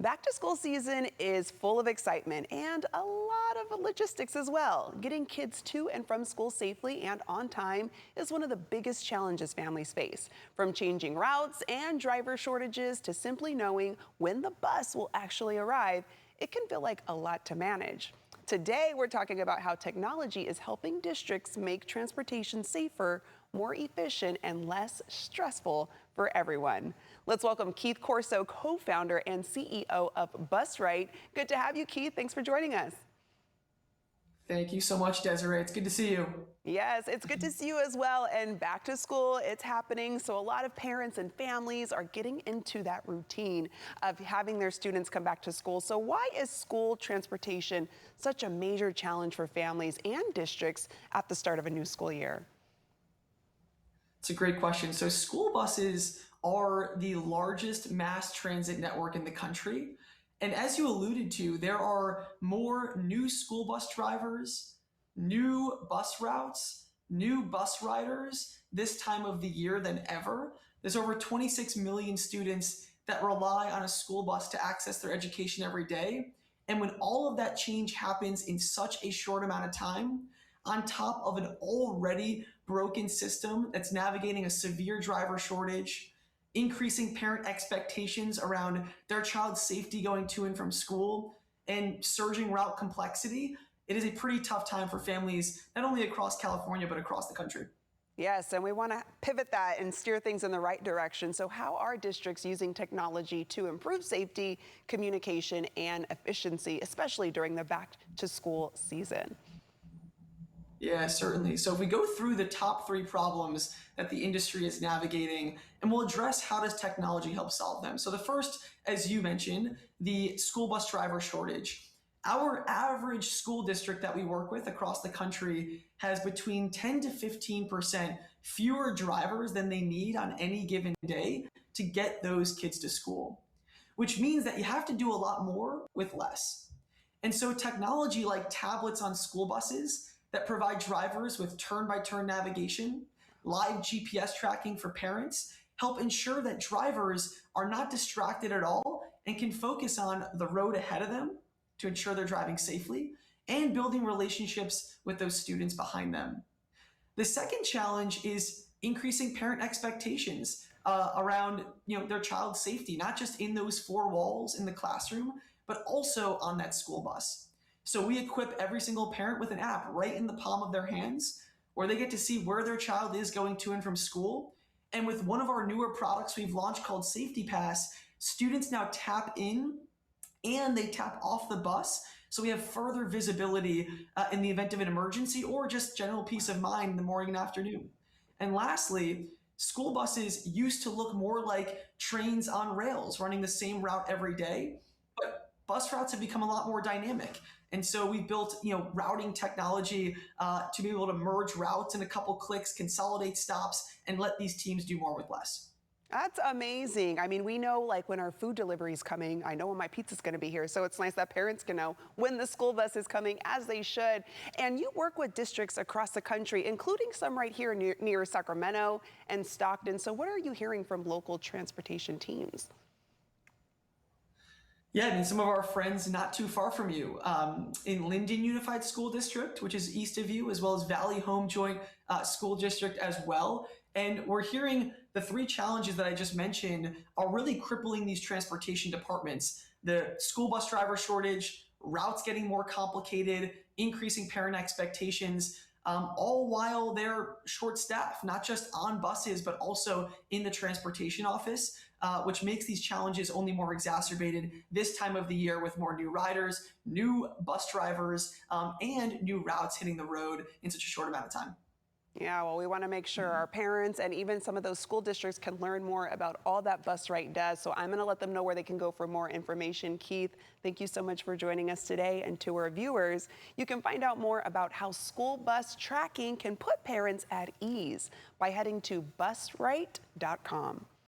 Back to school season is full of excitement and a lot of logistics as well. Getting kids to and from school safely and on time is one of the biggest challenges families face. From changing routes and driver shortages to simply knowing when the bus will actually arrive, it can feel like a lot to manage. Today, we're talking about how technology is helping districts make transportation safer, more efficient, and less stressful for everyone. Let's welcome Keith Corso, co-founder and CEO of Busright. Good to have you, Keith. Thanks for joining us. Thank you so much, Desiree. It's good to see you. Yes, it's good to see you as well. And back to school, it's happening. So a lot of parents and families are getting into that routine of having their students come back to school. So why is school transportation such a major challenge for families and districts at the start of a new school year? It's a great question. So school buses are the largest mass transit network in the country. And as you alluded to, there are more new school bus drivers, new bus routes, new bus riders this time of the year than ever. There's over 26 million students that rely on a school bus to access their education every day. And when all of that change happens in such a short amount of time, on top of an already broken system that's navigating a severe driver shortage, increasing parent expectations around their child's safety going to and from school, and surging route complexity, it is a pretty tough time for families, not only across California, but across the country. Yes, and we want to pivot that and steer things in the right direction. So how are districts using technology to improve safety, communication, and efficiency, especially during the back to school season? Yeah, certainly. So if we go through the top three problems that the industry is navigating, and we'll address how does technology help solve them. So the first, as you mentioned, the school bus driver shortage. Our average school district that we work with across the country has between 10 to 15% fewer drivers than they need on any given day to get those kids to school, which means that you have to do a lot more with less. And so technology like tablets on school buses that provide drivers with turn-by-turn navigation, live GPS tracking for parents, help ensure that drivers are not distracted at all and can focus on the road ahead of them to ensure they're driving safely and building relationships with those students behind them. The second challenge is increasing parent expectations around their child's safety, not just in those four walls in the classroom, but also on that school bus. So we equip every single parent with an app right in the palm of their hands where they get to see where their child is going to and from school. And with one of our newer products we've launched called Safety Pass, students now tap in and they tap off the bus. So we have further visibility in the event of an emergency or just general peace of mind in the morning and afternoon. And lastly, school buses used to look more like trains on rails running the same route every day, but bus routes have become a lot more dynamic. And so we built, routing technology to be able to merge routes in a couple clicks, consolidate stops, and let these teams do more with less. That's amazing. I mean, we know like when our food delivery is coming, I know when my pizza's going to be here. So it's nice that parents can know when the school bus is coming, as they should. And you work with districts across the country, including some right here near Sacramento and Stockton. So what are you hearing from local transportation teams? Yeah, I mean, some of our friends not too far from you in Linden Unified School District, which is east of you, as well as Valley Home Joint School District as well. And we're hearing the three challenges that I just mentioned are really crippling these transportation departments. The school bus driver shortage, routes getting more complicated, increasing parent expectations, all while they're short-staffed, not just on buses, but also in the transportation office, which makes these challenges only more exacerbated this time of the year with more new riders, new bus drivers, and new routes hitting the road in such a short amount of time. Yeah, well, we want to make sure our parents and even some of those school districts can learn more about all that Busright does. So I'm going to let them know where they can go for more information. Keith, thank you so much for joining us today. And to our viewers, you can find out more about how school bus tracking can put parents at ease by heading to busright.com.